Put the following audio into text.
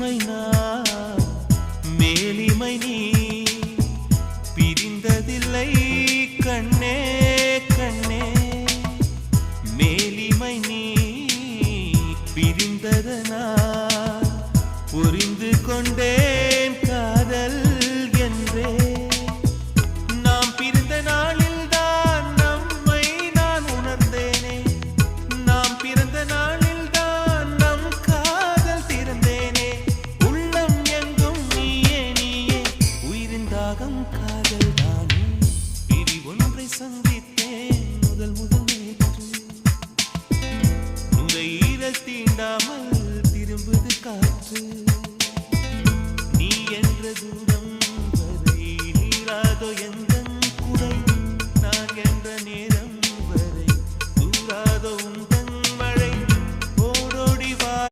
மேலிமை நான் மேலிமை நீ பிரிந்ததில்லை கண்ணே கண்ணே மேலிமை நீ பிரிந்ததனால் புரிந்து கொண்டேன் காதல் என்றே நாம் பிரிந்த நாளில் தான் நம்மை நான் உணர்ந்தேனே நாம் பிறந்த நாளில் தான் நம் காதல் திறந்தேனே உள்ளம் எங்கும் நீயே நீயே உயிரின் தாகம் காதல் தானே பிரிவொன்றை சந்தித்தேன் முதல் நேற்று நுரையீரல் தீண்டாமல் திரும்புது காற்று நீ என்ற தூரம் வரை நீராதோ